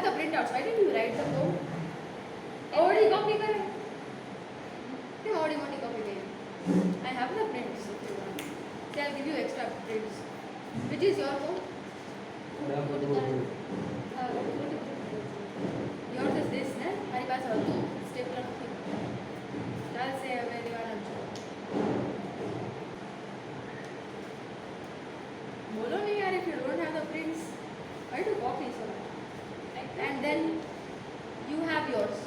the printouts. Why didn't you write them down? Already copy करे. क्या already मोटी copy करे? I have the prints if you want. So I'll give you extra prints. Which is your home? Yours is this, ne? हमारी पास और दो stapler थी. I'll say where you are not sure. बोलो नहीं यार, if you don't have the prints, why do copy so much? And then you have yours.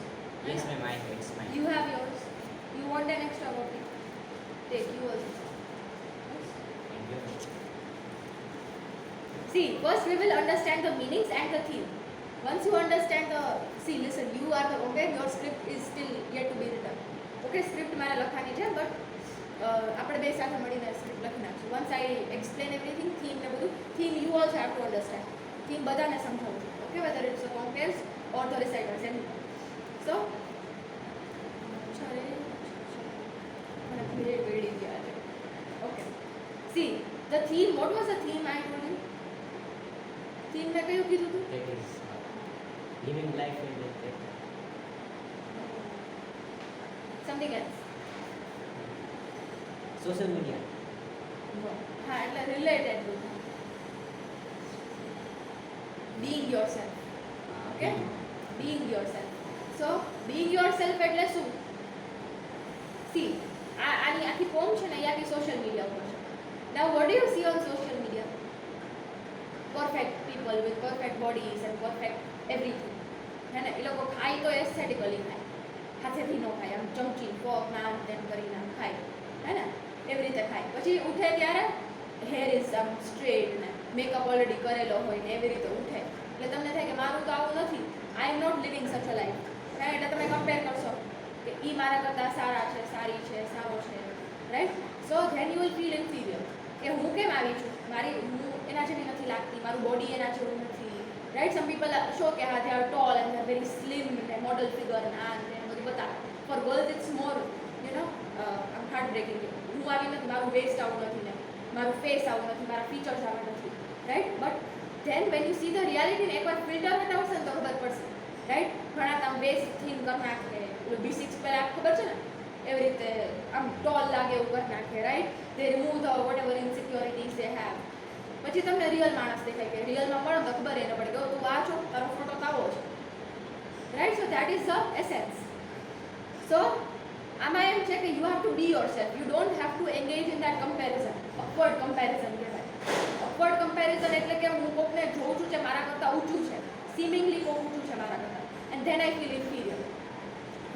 Yes, ma'am, it's mine. You have yours. You want an extra copy? Take you also. Thank you. See, first we will understand the meanings and the theme. Once you understand the, see, listen, you are the, okay, your script is still yet to be written. Okay, script મારે લખવાની છે, but આપણે બે સાથે મળીને script લખી નાખશું. Once I explain everything, theme ને બધું, theme you also have to understand. Theme બધાને સમજાવું છું. Okay, whether it's the compares or the recitals, anything. So, મને ભેળી ગયા છે. Okay. See, the theme, what was the theme I told you? Theme મેં કયું કીધું હતું? That is living life in the Something else. social media. હા, એટલે related to being yourself. Okay? Being yourself. So, being yourself એટલે શું? See, આની આખી પોમ છે ને એ આખી સોશિયલ મીડિયા ઉપર છે. Now, what do you see on social media? Perfect people with perfect bodies and perfect everything. હે ને, એ લોકો ખાય તો એસ્થેટિકલી ખાય, હાથેથી ન ખાય, આમ ચમચી ફોક ના આમ તેમ કરીને આમ ખાય, હે ને, એવી રીતે ખાય. પછી ઉઠે ત્યારે હેર ઇઝ આમ સ્ટ્રેટ ને મેકઅપ ઓલરેડી કરેલો હોય ને એવી રીતે ઉઠે. એટલે તમને થાય કે મારું તો આવું નથી, આઈ એમ નોટ લિવિંગ સચ અ લાઈફ. એટલે તમે કમ્પેર કરશો કે એ મારા કરતાં સારા છે, સારી છે, સારો છે, right? So then you will feel inferior કે હું કેમ આવી છું, હું એના જેવી નથી લાગતી, મારું બોડી એના જેવું નથી, રાઈટ? સમ પીપલ શો કે હા, they are tall and they are very slim ને મોડલ ફિગર ને આ ને બધું બતાવે. For girls it's more heart breaking. હું આવી નથી, મારું વેસ્ટ આવું નથી ને મારું ફેસ આવું નથી, મારા ફીચર્સ આવા નથી, right? But than when you see the reality ને એકવાર ફિલ્ટર હટાવશે ને તો ખબર પડશે, રાઈટ? ઘણા આમ વેસ્ટ થીમ કરી નાખે, B6 પહેલાં ખબર છે ને એવી રીતે આમ ટોલ લાગે એવું કરી નાખે, right? They remove the whatever insecurities they have. પછી તમને રિયલ માણસ દેખાય કે રિયલમાં મળો તો ખબર એને પડે કે તું આ છો, તારો ફોટો તો આવો છે, right? So that is the essence. So આમાં એમ છે કે you have to be yourself. You don't have to engage in that comparison. Upward comparison કહેવાય. અપવર્ડ કમ્પેરિઝન એટલે કે હું કોકને જોઉં છું જે મારા કરતાં ઊંચું છે, સિમિંગલી કોક ઊંચું છે મારા કરતાં, and then I feel inferior,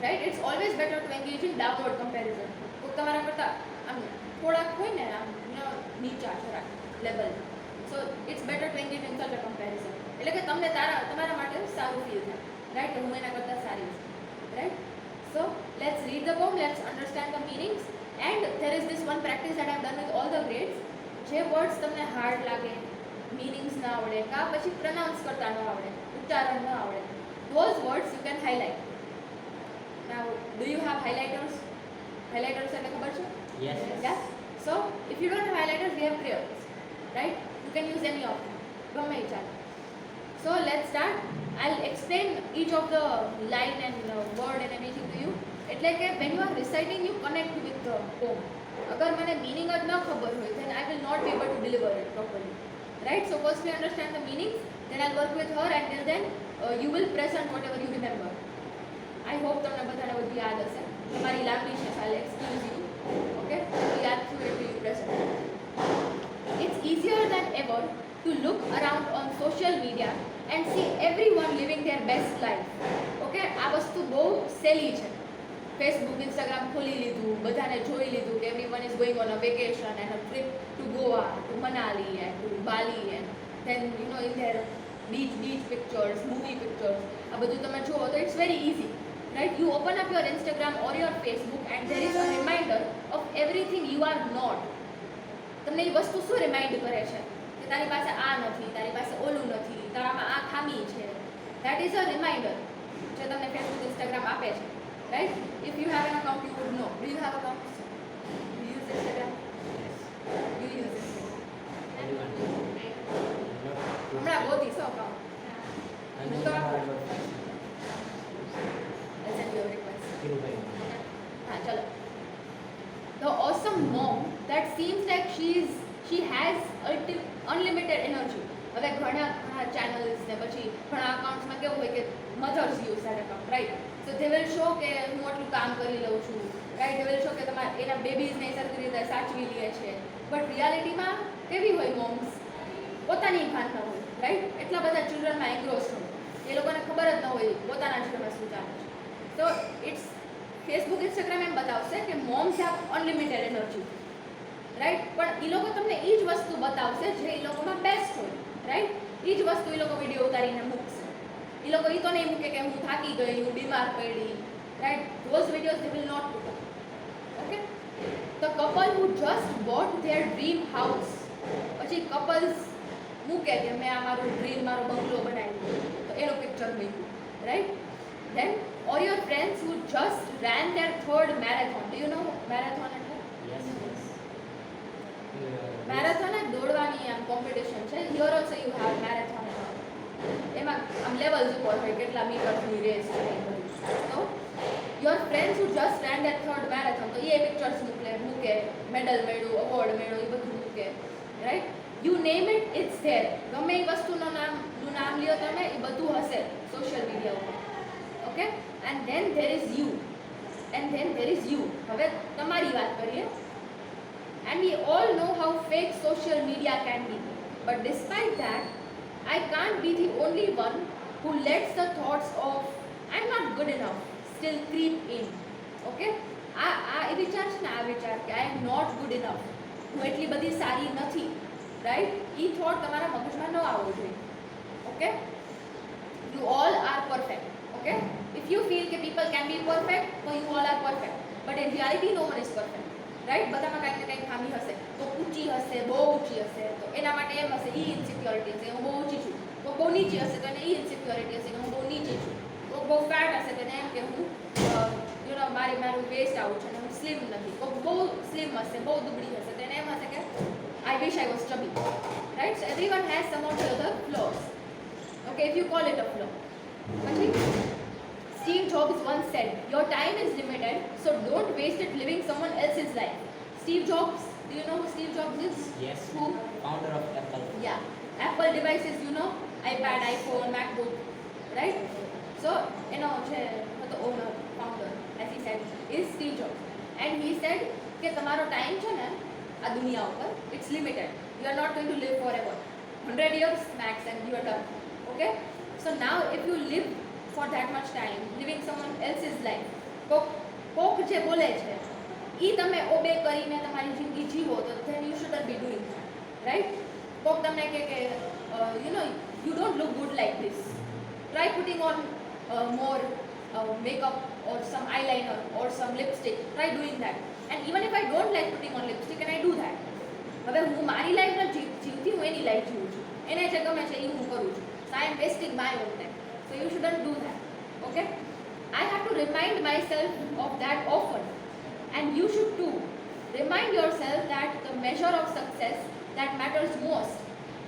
right? It's always better to engage in downward comparison. કોક તમારા કરતાં આમ થોડાક હોય ને આમ નીચા થોડાક level. So it's better to engage in such a comparison. એટલે કે તમને તમારા માટે સારું ફીલ થાય, રાઈટ? હું એના કરતાં સારી છું, right? So let's read the poem, let's understand the meanings, and there is this one practice that I have done with all the grades. જે વર્ડ્સ તમને હાર્ડ લાગે, મીનિંગ્સ ના આવડે, કા પછી પ્રનાઉન્સ કરતા ન આવડે, ઉચ્ચારણ ન આવડે, those words you can highlight. Now, do you have highlighters? Highlighters એટલે ખબર છે? Yes. Yeah. So if you don't have highlighters, we have crayons, right? You can use any of them. ગમે એ ચાલે. So let's start. I'll explain each of the line and word and everything to you. એટલે કે when you are reciting, you connect with the poem. અગર મને meaning જ ન ખબર હોય, then I will not be able to deliver it properly, right? So first we understand the meanings, then I'll work with her, and till then you will present whatever you remember. I hope તમને બધાને બધું યાદ હશે. તમારી લાંબી છે, I'll excuse you, okay? તો યાદ થયું એટલે you present. It's easier than ever to look around on social media and see everyone living their best life. Okay, આ વસ્તુ બહુ સહેલી છે. ફેસબુક, ઇન્સ્ટાગ્રામ ખોલી લીધું, બધાને જોઈ લીધું કે everyone is going on a vacation and a trip to Goa, to Manali and to Bali, and then you know in their beach pictures, movie pictures. આ બધું તમે જુઓ તો it's very easy, right? You open up your Instagram or your Facebook and there is a reminder of everything you are not. તમને એ વસ્તુ શું remind કરે છે? તારી પાસે આ નથી, તારી પાસે ઓલું નથી, તારામાં આ ખામી છે. દેટ ઇઝ અ રિમાઇન્ડર જે તમને ફેસબુક, ઇન્સ્ટાગ્રામ આપે છે, right? If you have an account, you would know. Do you have account? Do you use Instagram? You use Instagram? હમણાં ગોતીશો અકાઉન્ટ. અને હું તો તમારા જોડે I'll send you a request. Dhirubhai हाँ चलो. The awesome mom that seems like she has unlimited energy. હવે ઘણા ચેનલ્સ ને પછી ઘણા અકાઉન્ટ્સમાં કેવું હોય કે mothers use that account right so they will show કે હું આટલું કામ કરી લઉં છું રાઈટ દે વિલ શો કે તમારા એના બેબીઝને સરખી રીતે સાચવી લે છે બટ રિયાલિટીમાં કેવી હોય મોમ્સ પોતાની ભાન ન હોય રાઈટ એટલા બધા ચિલ્ડ્રનમાં એન્ગ્રોસ હોય એ લોકોને ખબર જ ન હોય પોતાના જીવનમાં શું ચાલે છે તો ઇટ્સ ફેસબુક ઇન્સ્ટાગ્રામ એમ બતાવશે કે moms have unlimited energy right પણ એ લોકો તમને એ જ વસ્તુ બતાવશે જે એ લોકોમાં બેસ્ટ હોય રાઈટ એ જ વસ્તુ એ લોકો વિડીયો ઉતારીને મૂકશે એ લોકો એ તો નહીં મૂકે કે હું થાકી ગઈ હું બીમાર પડી right those videos they will not put okay the couple who just bought their dream house પછી કપલ્સ મૂકે કે મેં આ મારું ડ્રીમ મારો બંગલો બનાવ્યો તો એનું પિક્ચર મૂક્યું right then or your friends who just ran their third marathon. Do you know marathon એટલે યસ યસ marathon એક દોડવાની આમ કોમ્પિટિશન છે here also you have marathon એમાં આમ લેવલ્સ ઉપર હોય કેટલા મીટરની રેસ છે એ બધું તો your friends who just ran their third marathon તો એ પિક્ચર્સ મૂકે મેડલ મેળવ્યું અવોર્ડ મેળવ્યું એ બધું મૂકે right you name it it's there ગમે એ વસ્તુનું નામ લ્યો તમે એ બધું હશે સોશિયલ મીડિયા ઉપર okay and then there is you હવે તમારી વાત કરીએ and we all know how fake social media can be but despite that I can't be the only one who lets the thoughts of I'm not good enough still creep in okay આ એ વિચાર છે ને આ વિચાર કે I am not good enough હું એટલી બધી સારી નથી રાઈટ એ થોટ તમારા મગજમાં ન આવવો જોઈએ okay you all are perfect okay if you feel that people can be perfect so you all are perfect but in reality no one is perfect right બધામાં કંઈક ને કંઈક ખામી હશે તો ઊંચી હશે બહુ ઊંચી હશે તો એના માટે એમ હશે ઈ ઇન્સિક્યોરિટી હશે હું બહુ ઊંચી છું તો બહુ નીચી હશે તો એને ઈ ઇન્સિક્યોરિટી હશે કે હું બહુ નીચી છું તો બહુ ફેટ હશે તો એને એમ કે હું મારું વેસ્ટ આવું છે અને હું સ્લિમ નથી તો બહુ સ્લિમ હશે બહુ દુબળી હશે તો એને એમ હશે કે I wish I was chubby right so everyone has some of the other flaws okay if you call it a flaw પછી Steve Jobs once said, "Your time is limited, so don't waste it living someone else's life." Steve Jobs, do you know who Steve Jobs is? Yes Who? Founder of Apple Yeah, Apple devices, you know, iPad, iPhone, MacBook, right? So, the owner, founder, as he said, is Steve Jobs. And he said, कि तुम्हारा time है ना, आ दुनिया ऊपर, it's limited. You are not going to live forever. 100 years max, and you are done. Okay? So now, if you live for that much time living someone else's life કોક જે બોલે છે એ તમે ઓબે કરીને તમારી જિંદગી જીવો તો then you shouldn't be doing that right કોક તમને કે you know you don't look good like this try putting on more makeup or some eyeliner or some lipstick try doing that and even if I don't like putting on lipstick and I do that હવે હું મારી life ન જીવતી હું એની life જીવું છું એને જે ગમે છે એ હું કરું છું so I am wasting my own time so you shouldn't do that okay I have to remind myself of that often and you should too remind yourself that the measure of success that matters most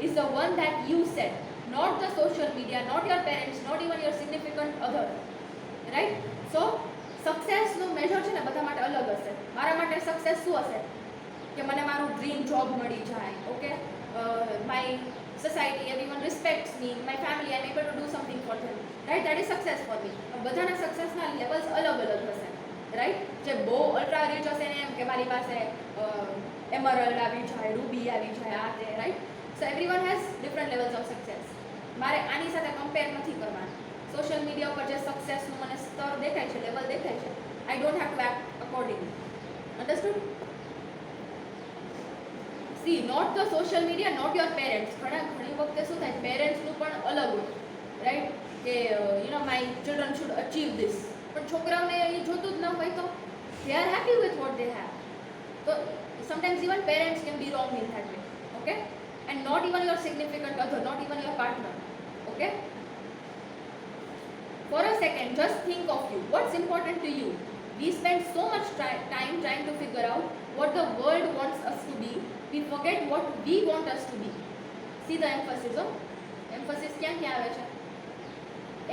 is the one that you set not the social media not your parents not even your significant other right so success no measure છે ને બધા માટે અલગ હશે મારા માટે success શું હશે કે મને મારું ડ્રીમ જોબ મળી જાય okay my society everyone respects me my family I'm able to do something for them right that is success for me બધાના સક્સેસના લેવલ્સ અલગ અલગ હશે રાઈટ જે બહુ અલ્ટ્રા રીચ હશે ને એમ કે મારી પાસે એમરલ્ડ આવી જાય રૂબી આવી જાય આ તે right so everyone has different levels of success મારે આની સાથે કમ્પેર નથી કરવાનું સોશિયલ મીડિયા ઉપર જે સક્સેસનું મને સ્તર દેખાય છે લેવલ દેખાય છે I don't have to act accordingly understood see not the social media not your parents ઘણી વખતે શું થાય પેરેન્ટ્સનું પણ અલગ હોય રાઈટ કે my children should achieve this પણ છોકરાઓને એ જોતું જ ન હોય તો they are happy with what they have so sometimes even parents can be wrong in that way okay and not even your significant other not even your partner okay for a second just think of you what's important to you we spend so much time trying to figure out what the world wants us to be we forget what we want us to be see the emphasis emphasis ક્યાં આવે છે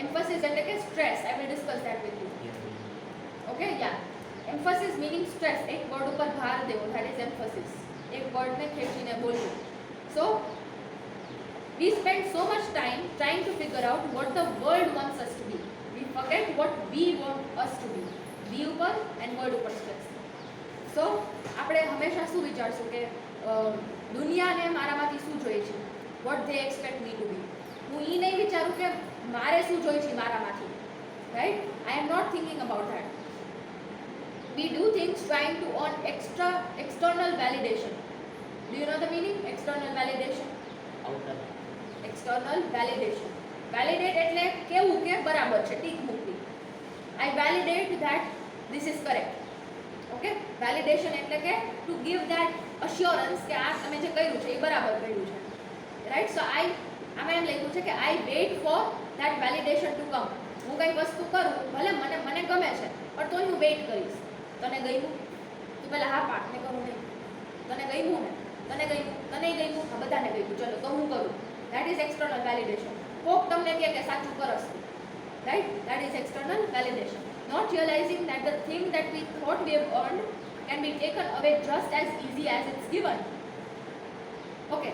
Emphasis એટલે કે stress. I will discuss that with you. Yeah. Okay, yeah. Emphasis meaning stress. એક word ઉપર ભાર દેવો, that is emphasis. એક વર્ડને ખેંચીને બોલવું. So, we spend so much time trying to figure out what the world wants us to be. We forget what we want us to be. We ઉપર and world ઉપર stress. So, આપણે હંમેશા શું વિચારશું કે દુનિયાને મારામાંથી શું જોઈએ છે, what they expect me to be. હું એ નહીં વિચારું કે મારે શું જોઈએ છે મારામાંથી, right? I am not thinking about that. We do things trying to earn external validation. Do you know the meaning? External validation. Outer. External validation. Validate એટલે કેવું કે બરાબર છે, ટીક મૂકવી. I validate that this is correct. Okay? Validation એટલે કે to give that assurance કે આ તમે જે કર્યું છે એ બરાબર કર્યું છે. Right? So આમાં એમ લખ્યું છે કે I wait for that validation to come. હું કંઈ વસ્તુ કરું, ભલે મને ગમે છે, પણ તોય હું વેઇટ કરીશ. તને ગમ્યું? તું પહેલાં હા પાડ, મેં કરું નહીં. તને ગમ્યું ને? તને ગમ્યું? હા, બધાને ગમ્યું, ચલો તો હું કરું. That is external validation. કોક તમને કહે કે સાચું કરસ, right? That is external validation. Not realizing that the thing that we thought we have earned can be taken away just as easy as it's given. Okay.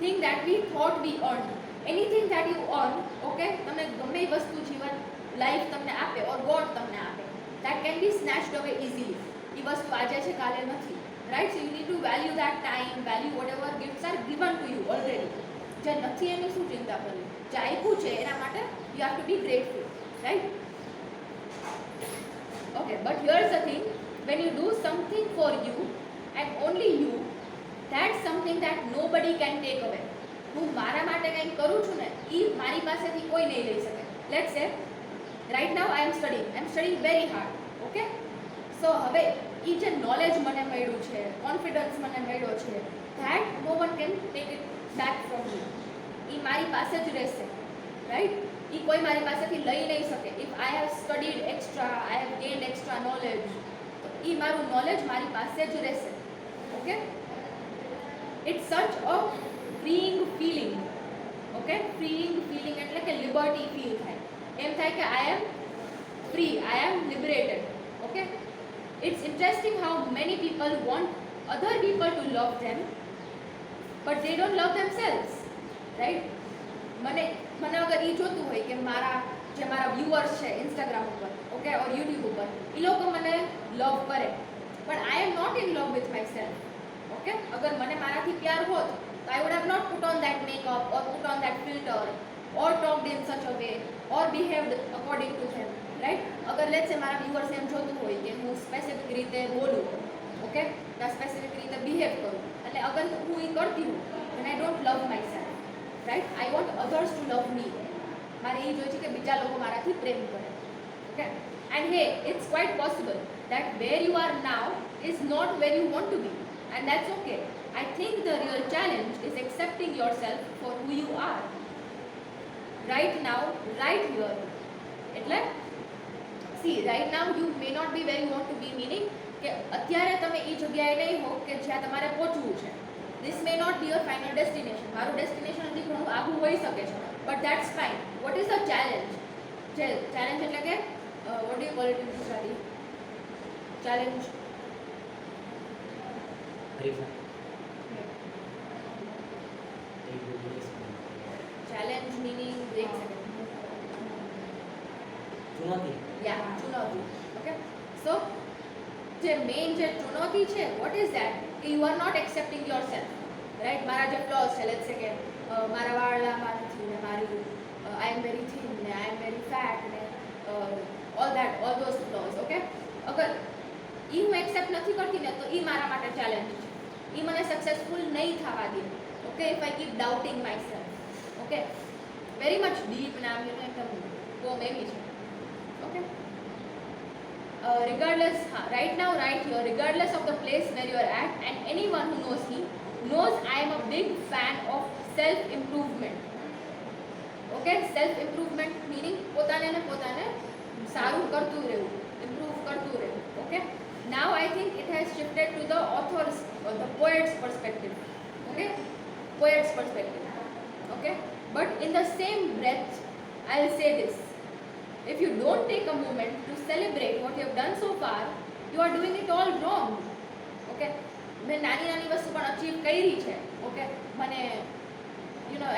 Thing that we thought we earned. Anything that you earn, okay, તમને ગમે એ વસ્તુ જીવન life તમને આપે or God તમને આપે, that can be snatched away easily. એ વસ્તુ આજે છે કાલે નથી, right? So you need to value that time, value whatever gifts are given to you already. જે નથી એની શું ચિંતા કરવી, જે આપ્યું છે એના માટે you have to be grateful, right? Okay, but here's the thing, when you do something for you and only you, that's something that nobody can take away. હું મારા માટે કંઈક કરું છું ને, એ મારી પાસેથી કોઈ નહીં લઈ શકે. Let's say right now I am studying very hard, okay? So હવે એ જે નોલેજ મને મળ્યું છે, કોન્ફિડન્સ મને મળ્યો છે, that no one can take it back from me. એ મારી પાસે જ રહેશે, રાઈટ? એ કોઈ મારી પાસેથી લઈ નહીં શકે. If I have studied extra, I have gained extra knowledge, તો એ મારું નોલેજ મારી પાસે જ રહેશે, ઓકે? ઇટ્સ સચ અ freeing feeling. Okay? Freeing feeling એટલે કે liberty feel થાય. એમ થાય કે I am free, I am liberated. Okay? It's interesting how many people want other people to love them, but they don't love themselves. Right? મને અગર એ જોતું હોય કે મારા વ્યુઅર્સ છે ઇન્સ્ટાગ્રામ ઉપર, ઓકે, ઓર યુટ્યુબ ઉપર, એ લોકો મને લવ કરે, પણ I am not in love with myself. Okay? અગર મને મારાથી પ્યાર હોત, I would have not put on that makeup or put on that filter or talked in such a way or behaved according to them, right? અગર let's say મારા viewers એમ જોતું હોય કે હું સ્પેસિફિક રીતે બોલું, ઓકે, ના સ્પેસિફિક રીતે બિહેવ કરું, એટલે અગર હું એ કરતી હું, then I don't love myself, right? I want others to love me. મારે એ જોઈએ છે કે બીજા લોકો મારાથી પ્રેમ કરે, okay? And hey, it's quite possible that where you are now is not where you want to be, and that's okay. I think the real challenge is accepting yourself for who you are. Right now, right here. એટલે see, right now you may not be where you want to be, meaning કે અત્યારે તમે એ જગ્યાએ નહીં હો કે જ્યાં તમારે પહોંચવું છે. This may not be your final destination. મારું ડેસ્ટિનેશન હજી ઘણું આગું હોઈ શકે છે, but that's fine. What is the challenge? Challenge એટલે કે what do you call it in Gujarati? Challenge. Challenge meaning एक second. ચુનૌતી. Yeah, ચુનૌતી. Okay. So જે મેઇન જે ચુનૌતી છે, what is that? કે you are not accepting yourself, right? મારા જે flaws છે, let's say કે મારા વાળ લાંબા નથી ને મારી I am very thin ને I am very fat ને all those flaws, okay? અગર એ હું એક્સેપ્ટ નથી કરતી ને, તો એ મારા માટે ચેલેન્જ છે. એ મને સક્સેસફુલ નહીં થવા દે, okay? If I keep doubting myself, okay? Very much deep નામ એકદમ પોમ એવી છે, okay? Regardless, right now, right here, regardless of the place where you are at, and anyone who knows me knows I am a big fan of self-improvement. Okay? Self-improvement meaning પોતાને સારું કરતું રહેવું, improve કરતું રહેવું, okay? Now I think it has shifted to the author's or the poet's perspective, okay? Poet's perspective, okay? But in the same breath, I'll say this. If you don't take a moment to celebrate what you have done so far, you are doing it all wrong. Okay? મેં નાની નાની વસ્તુ પણ achieve કરી છે. Okay, મને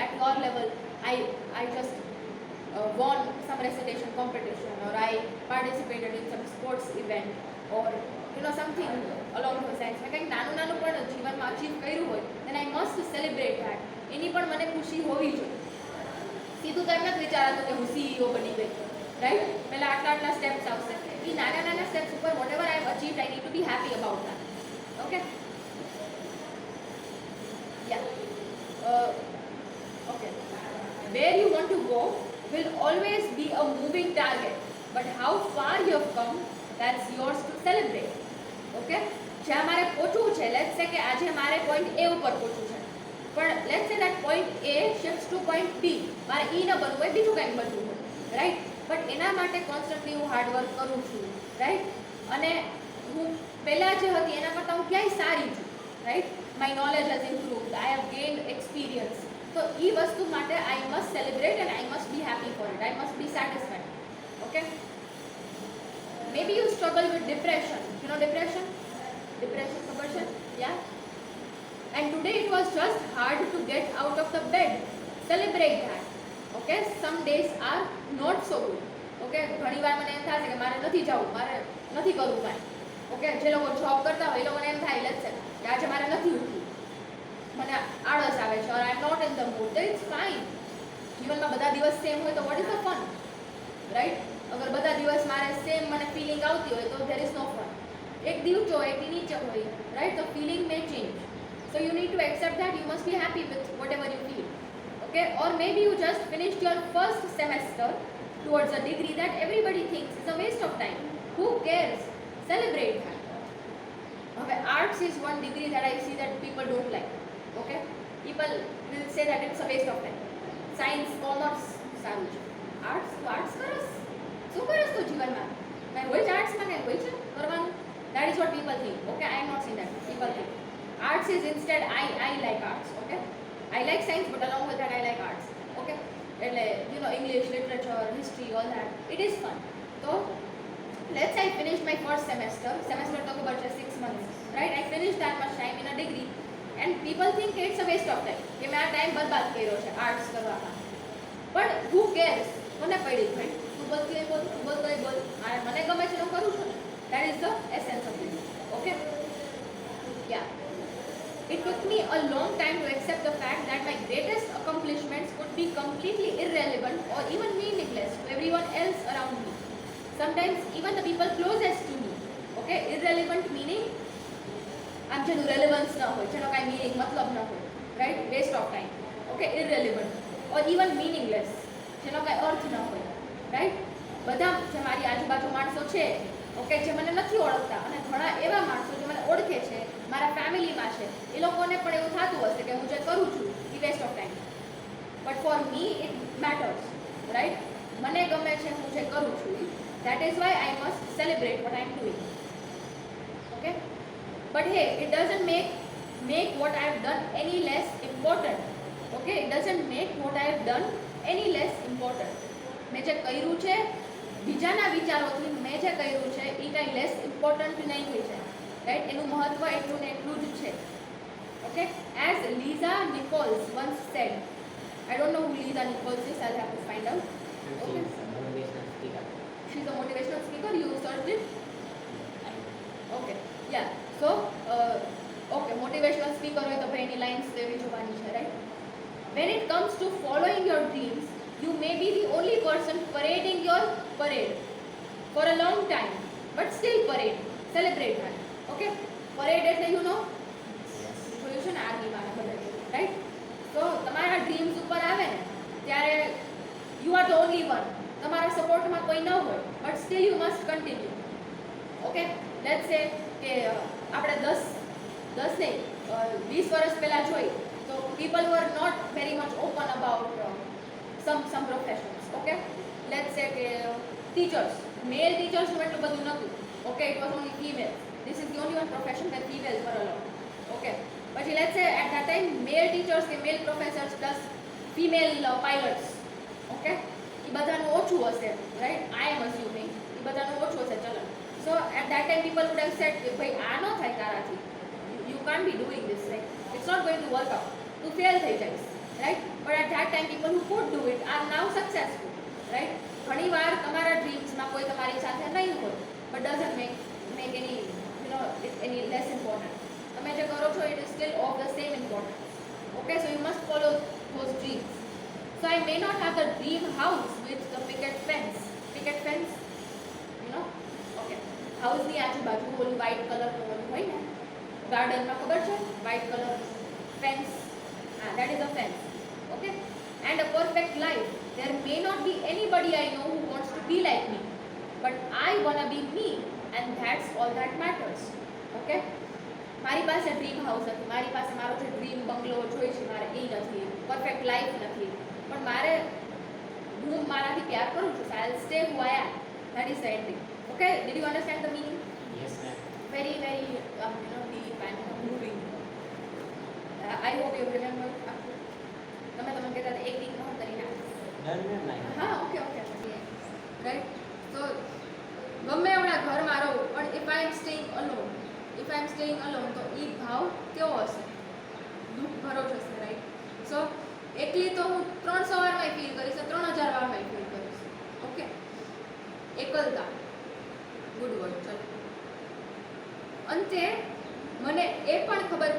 at your level I just won some recitation competition, or I participated in some sports event, or something along those lines. મેં કંઈક નાનું નાનું પણ જીવનમાં અચીવ કર્યું હોય, then I must celebrate that. એની પણ મને ખુશી હોવી જોઈએ. સીધું તો એમ નથી વિચારાતું કે હું CEO બની ગઈ, રાઈટ? પહેલા આટલા આટલા સ્ટેપ્સ આવશે. એ નાના નાના સ્ટેપ્સ ઉપર whatever I have achieved, I need to be happy about that. Okay? Okay. Where you want to go will always be a moving target, but how far you have come, that's yours to celebrate. Okay? જ્યાં મારે પહોંચવું છે, let's સે કે આજે મારે point A ઉપર પહોંચવું છે, પણ let's say that point A shifts to point B. મારે E ન બનવું હોય, બીજું કંઈક બનવું હોય, રાઈટ? બટ એના માટે કોન્સ્ટન્ટલી હું હાર્ડવર્ક કરું છું, રાઈટ? અને હું પહેલાં જે હતી એના કરતાં હું ક્યાંય સારી છું, right? My knowledge has improved, I have gained experience. તો એ વસ્તુ માટે I must celebrate and I must be happy for it. I must be satisfied. Okay? Maybe you struggle with depression. You know depression? Depression, ખબર છે? Yeah? And today it was just hard to get out of the bed. Celebrate that. Okay? Some days are not so good. Okay? ઘણી વાર મને એમ થાય છે કે મારે નથી જવું, મારે નથી કરવું કાંઈ. ઓકે? જે લોકો જોબ કરતા હોય એ લોકોને એમ થાય લેટ્સ સે કે આજે મારે નથી ઉઠવું, મને આળસ આવે છે, or I'm not in the mood. Then it's fine. જીવનમાં બધા દિવસ સેમ હોય તો what is the fun? Right? અગર બધા દિવસ મારે સેમ મને ફિલિંગ આવતી હોય તો there is no fun. એક દિવસો એકની નીચે હોય, રાઈટ? તો feeling may change. So you need to accept that. You must be happy with whatever you feel. Okay? Or maybe you just finished your first semester towards a degree that everybody thinks is a waste of time. Who cares? Celebrate that. Okay, arts is one degree that I see that people don't like. Okay? People will say that it's a waste of time. Science, commerce, સારું છે. Arts તો arts કરસ, શું કરસ તું જીવનમાં? કાંઈ હોય છે આર્ટ્સમાં, કાંઈ હોય છે કરવાનું? That is what people think. Okay, I am not saying that. People think. Arts is instead, I like arts. Okay? I like science, but along with that I like arts. Okay? એટલે English, literature, history, all that. It is fun. So, let's say I finished my first semester. Semester તો ખબર છે 6 months. Right? I finished that much time in a degree. And people think it's a waste of time. કે મેં આ time બરબાદ કર્યો છે arts કરવામાં. પણ who cares? મને પડી ભાઈ, તું બોલતી હોય બોલ, તું બોલતો હોય બોલ. મને ગમે છે હું કરું છું ને. That is the essence of this. Okay? Yeah. It took me a long time to accept the fact that my greatest accomplishments could be completely irrelevant or even meaningless to everyone else around me. Sometimes even the people closest to me. Okay? Irrelevant meaning આમ જેનું relevance ન હોય, જેનો કાંઈ meaning મતલબ ન હોય, right? Waste of time. Okay? Irrelevant or even meaningless, જેનો કાંઈ અર્થ ન હોય, રાઈટ? બધા જે મારી આજુબાજુ માણસો છે, ઓકે, જે મને નથી ઓળખતા, અને ઘણા એવા માણસો જે મને ઓળખે છે, મારા ફેમિલીમાં છે, એ લોકોને પણ એવું થતું હશે કે હું જે કરું છું એ waste of time. But for me it matters, right? મને ગમે છે હું જે કરું છું. That is why I must celebrate what I am doing. Okay? But hey, it doesn't make what I have done any less important. Okay? It doesn't make what I have done any less important. મેં જે કર્યું છે, બીજાના વિચારોથી મેં જે કર્યું છે એ કંઈ લેસ ઇમ્પોર્ટન્ટ નહીં હોય છે, રાઈટ? એનું મહત્વ એટલું ને એટલું જ છે. Okay? As Lisa Nichols once said, I don't know who Lisa Nichols is, I'll have to find out. Okay? She's a motivational speaker. You searched it? Okay. Yeah. So, okay, motivational speaker હોય તો ભાઈ એની lines એવી જોવાની છે, right? When it comes to following your dreams, you may be the only person parading your parade for a long time, but still parade. Celebrate that. Okay? Parade એટલે you know? જોયું છે ને આર્મીમાં બધા, right? તો તમારા dreams ઉપર આવે ને ત્યારે you are the only one. તમારા સપોર્ટમાં કોઈ ન હોય, but still you must continue. Okay? Let's say કે આપણે 10 નહીં 20 વર્ષ પહેલાં જોઈ તો people were not very much open about some professions. Okay? Let's say કે teachers, male teachers નું એટલું બધું નહોતું. Okay? It was only females. This is the only one profession that females were allowed. Okay? પછી let's say at that time male teachers કે male professors plus female pilots. Okay? એ બધાનું ઓછું હશે, right? આઈ એમ અસ્યુમિંગ એ બધાનું ઓછું હશે ચલણ. So at that time people would have said કે ભાઈ આ ન થાય તારાથી, you can't be doing this, right? It's not going to work out, તું ફેલ થઈ જઈશ, right? But at that time people who could do it are now successful, right? ઘણી વાર તમારા ડ્રીમ્સમાં કોઈ તમારી સાથે નહીં હોય, but doesn't make any any less important. તમે જે કરો છો it is still of the same importance. Okay, so you must follow those dreams. So I may not have the dream house with the picket fence. Picket fence, you know? Okay. House ની આજુબાજુ ઓલું white color નું ઓલું હોય ને, garden માં ખબર છે white color fence. That is a fence. Okay. And a perfect life. There may not be anybody I know who wants to be like me, but I wanna be me, and that's all that matters. Okay. મારી પાસે dream house નથી, મારી પાસે મારો જે dream બંગલો જોઈએ છે મારે એ નથી, પરફેક્ટ લાઈફ નથી, પણ મારે હું મારાથી પ્યાર કરું છું, so I'll stay who I am. That is the ending. Okay, did you understand the meaning? Yes, ma'am. Very deep and moving. I hope you remember. તમે કહેતા હતા એક વીકમાં હું કરીને આવીશ. Done, ma'am. હા, ઓકે રાઈટ. તો ગમે એવડા ઘરમાં રહું પણ if I am staying alone તો એ ભાવ કેવો હશે? દુઃખ ભરો હશે, રાઈટ? સો એકલી તો હું 300 વારમાં ફીલ કરીશ, 3000 વારમાં ફીલ કરીશ. ઓકે, એકલતા ગુડ વર્ડ. ચલો, અંતે મને એ પણ ખબર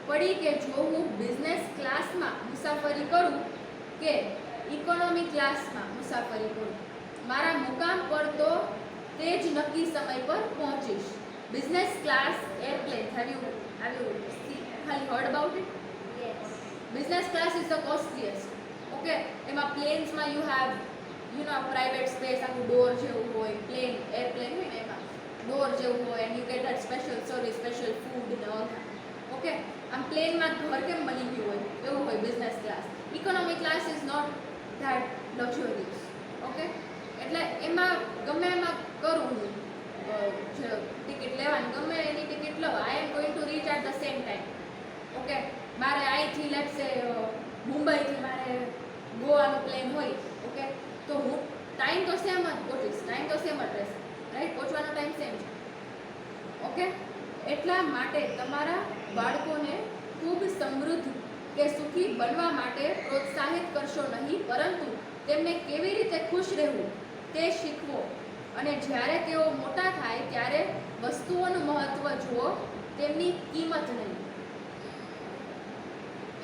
પડી કે જો હું બિઝનેસ ક્લાસમાં મુસાફરી કરું કે ઇકોનોમી ક્લાસમાં મુસાફરી કરું, મારા મુકામ પર તો તે જ નક્કી સમય પર પહોંચીશ. Business class airplane, have you heard about it? Yes. Business class is the costliest. Okay, એમાં પ્લેન્સમાં you have private space, આખું ડોર જેવું હોય, એરપ્લેન હોય ને એમાં ડોર જેવું હોય, and you get that special service, special food and all that. Okay, આમ પ્લેનમાં ઘર કેમ બની ગયું હોય એવું હોય business class. Economic class is not that luxurious. Okay, એટલે એમાં ગમે એમાં કરું હું જે ટિકિટ લેવાની, ગમે એની ટિકિટ લઉં, I am going to reach at the same time. Okay, મારે અહીંથી લેટ્સ સે મુંબઈથી મારે ગોવાનું પ્લેન હોય, ઓકે, તો હું ટાઈમ તો સેમ જ પહોંચીશ, ટાઈમ તો સેમ જ રહેશે, રાઈટ? પહોંચવાનો ટાઈમ સેમ છે. ઓકે, એટલા માટે તમારા બાળકોને ખૂબ સમૃદ્ધ કે સુખી બનવા માટે પ્રોત્સાહિત કરશો નહીં, પરંતુ તેમને કેવી રીતે ખુશ રહેવું તે શીખવો, અને જ્યારે તેઓ મોટા થાય ત્યારે વસ્તુઓનું મહત્વ જુઓ, તેમની કિંમત નહીં.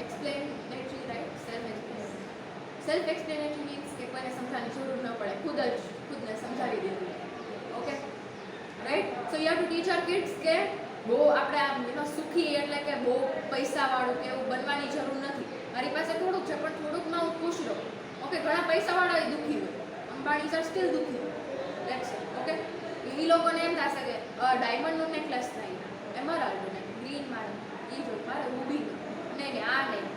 Explanatory, right? Self explanatory means કે કોઈને સમજાવવાની જરૂર ન પડે, ખુદને સમજાવી દેવું. Okay, right? So you have to teach our kids કે બહુ આપણે આમ સુખી એટલે કે બહુ પૈસાવાળું કે એવું બનવાની જરૂર નથી. મારી પાસે થોડુંક છે પણ થોડુંકમાં હું ખુશ રહું. ઓકે, ઘણા પૈસાવાળા એ દુઃખી હોય, અંબાણી સર સ્ટીલ દુઃખી હોય. ઓકે, એ લોકોને એમ થશે કે ડાયમંડનું નેકલેસ થાય, એમરાલ્ડ ને ગ્રીન મારે એ જો મારે રૂબી નહીં, આ નહીં,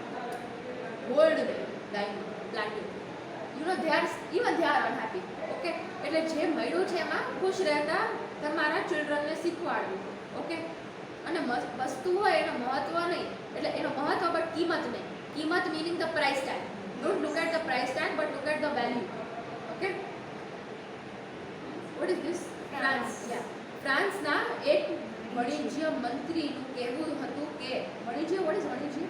ગોલ્ડ નહીં, diamond, platinum, they are unhappy. Okay, એટલે જે મળ્યું છે એમાં ખુશ રહેતા તમારા ચિલ્ડ્રનને શીખવાડવું. ઓકે, અને વસ્તુ હોય એનો મહત્વ નહીં, એટલે એનો મહત્વ બટ કિંમત નહીં. કિંમત meaning the price tag. Don't look at the price tag but look at the value. Okay, what is this? France. ફ્રાન્સના એક વાણિજ્ય મંત્રીનું કહેવું હતું કે વાણિજ્ય, વોટ ઇઝ વાણિજ્ય?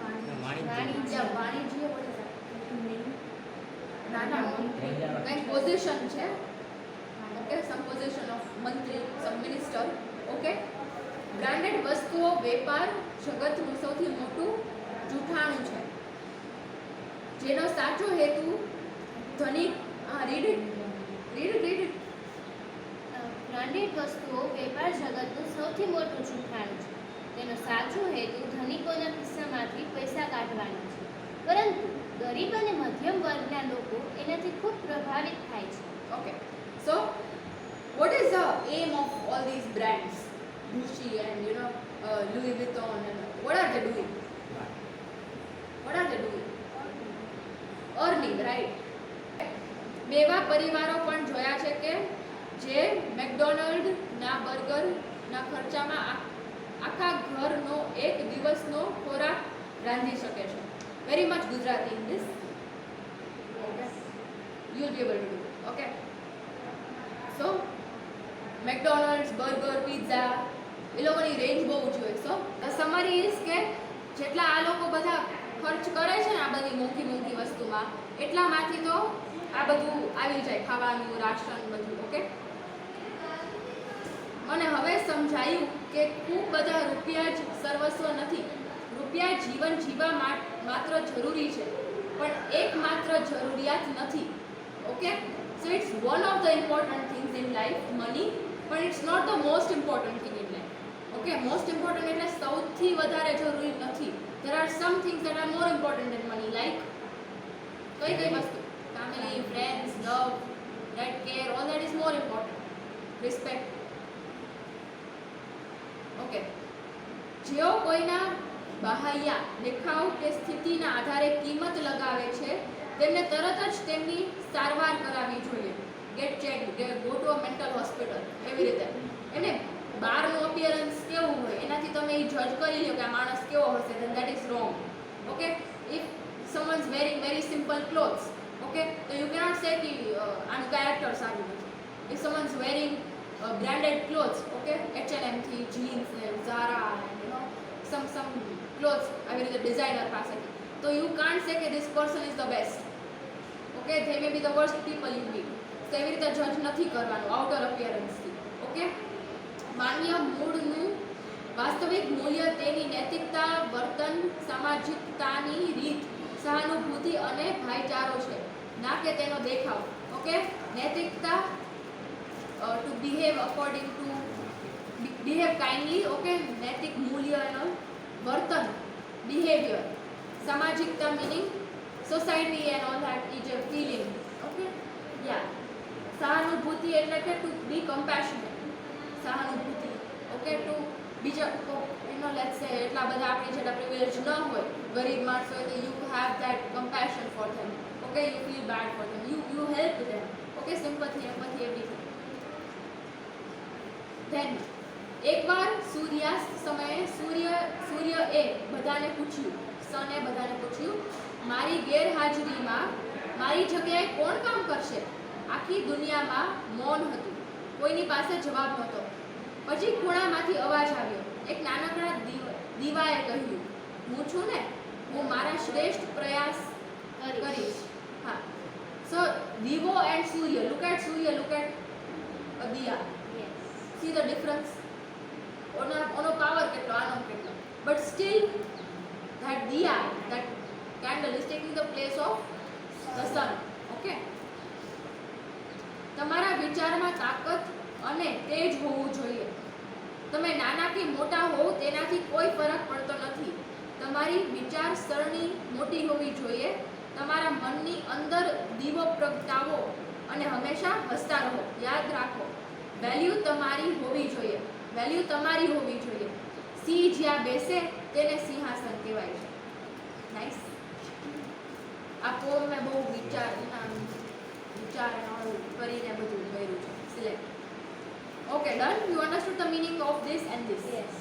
વાણિજ્ય, વોટ ઇઝ ના કંઈક પોઝિશન છે. ઓકે, સમ પોઝિશન ઓફ મંત્રી, સમ મિનિસ્ટર. ઓકે, બ્રાન્ડેડ વસ્તુઓ વેપાર જગતનું સૌથી મોટું જૂઠાણું છે, જેનો સાચો હેતુ ધનિક બ્રાન્ડેડ વસ્તુઓ વેપાર જગતનું સૌથી મોટું જૂઠાણું છે, તેનો સાચો હેતુ ધનિકોના ખિસ્સામાંથી પૈસા કાઢવાનો છે, પરંતુ ગરીબ અને મધ્યમ વર્ગના લોકો એનાથી ખૂબ પ્રભાવિત થાય છે. Okay, so what is the aim of all these brands, Gucci and Louis Vuitton, and what are they doing? Earning, right? મેવા પરિવારો પણ જોયા છે કે જે મેકડોનાલ્ડ ના બર્ગર ના ખર્ચામાં આખા ઘરનો એક દિવસનો ખોરાક રાંધી શકે છે. Very much Gujarati in this. you'll be able to do it. Okay, so McDonald's, burger, pizza એ લોકોની રેન્જ બહુ જોઈએ. સો ધ સમરી ઇઝ કે જેટલા આ લોકો બધા ખર્ચ કરે છે ને આ બધી મોંઘી મોંઘી વસ્તુમાં, એટલામાંથી તો આ બધું આવી જાય, ખાવાનું, રાશન, બધું. ઓકે, મને હવે સમજાયું કે ખૂબ બધા રૂપિયા જ સર્વસ્વ નથી. રૂપિયા જીવન જીવવા માત્ર જરૂરી છે, પણ એકમાત્ર જરૂરિયાત નથી. Okay, so it's one of the important things in life, money, પણ it's not the most important thing in life. Okay, most important એટલે સૌથી વધારે જરૂરી નથી. there are some things that are more important than money, like કઈ કઈ વસ્તુ? family, friends, love, that care, all that is more important. respect. Okay, જેઓ કોઈના બાહ્ય દેખાવ કે સ્થિતિના આધારે કિંમત લગાવે છે તેમને તરત જ તેમની સારવાર કરાવવી જોઈએ. Get check, go to a mental hospital. એવી રીતે એને બહારનું અપિયરન્સ કેવું હોય એનાથી તમે એ જજ કરી લો કે આ માણસ કેવો હશે, then that is wrong. Okay, if someone is wearing very simple clothes, okay, so you cannot say કે આનું કેરેક્ટર સારું નથી. if someone is wearing branded clothes, okay, H&M થી jeans ને Zara and you know some clothes આવી રીતે designer પાસેથી, તો you can't say કે this person is the best. okay, they may be the worst people you meet. તો એવી રીતે જજ નથી કરવાનું આઉટર અપિયરન્સથી. ઓકે, માન્ય મૂળનું વાસ્તવિક મૂલ્ય તેની નૈતિકતા, વર્તન, સામાજિકતાની રીત, સહાનુભૂતિ અને ભાઈચારો છે, ના કે તેનો દેખાવ. ઓકે, નૈતિકતા, to behave according to, behave kindly. Okay, નૈતિક મૂલ્ય એનો વર્તન, બિહેવિયર. સામાજિકતા meaning society and all that is a feeling. Okay, yeah. સહાનુભૂતિ એટલે કે ટુ બી કમ્પેશનેટ, સહાનુભૂતિ. ઓકે, ટુ બીજા એનો લેટ્સ સે એટલા બધા આપણી જેટલા પ્રિવિલેજ ન હોય, ગરીબ માણસ હોય, તો you have that compassion for them. Okay, you feel bad for them, you help them. Okay, sympathy, empathy, everything. Then એકવાર સૂર્યાસ્ત સમયે સૂર્યએ બધાને પૂછ્યું, સને બધાને પૂછ્યું, મારી ગેરહાજરીમાં મારી જગ્યાએ કોણ કામ કરશે? આખી દુનિયામાં મૌન હતું, કોઈની પાસે જવાબ નહોતો. પછી ખૂણામાંથી અવાજ આવ્યો. એક નાનકડા દીવાએ કહ્યું, હું છું ને, હું મારા શ્રેષ્ઠ પ્રયાસ કરીશ. હા, સો દીવો એન્ડ સૂર્ય, look at surya, look at diya. See the difference? ઓનો પાવર કેટલો, આનો કેટલો. But still that diya, that candle is taking the place of the sun. Okay, તમારા વિચારમાં તાકાત અને તેજ હોવું જોઈએ. તમે નાના કે મોટા હોવ તેનાથી કોઈ ફરક પડતો નથી. તમારી વિચારસરણી મોટી હોવી જોઈએ. તમારા મનની અંદર દીવો પ્રગટાવો અને હંમેશા હસતા રહો. યાદ રાખો, વેલ્યુ તમારી હોવી જોઈએ, વેલ્યુ તમારી હોવી જોઈએ. સિંહ જ્યાં બેસે તેને સિંહાસન કહેવાય છે. નાઇસ. આ પોમ મેં બહુ વિચાર કરીને બધું કર્યું છે, select. Okay, done. You understood the meaning of this and this? Yes.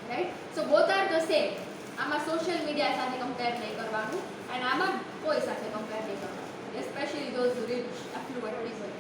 Right. So both are the same. આમાં સોશિયલ મીડિયા સાથે કમ્પેર નહીં કરવાનું, એન્ડ આમાં કોઈ સાથે કમ્પેર નહીં કરવાનું, especially those rich affluent people.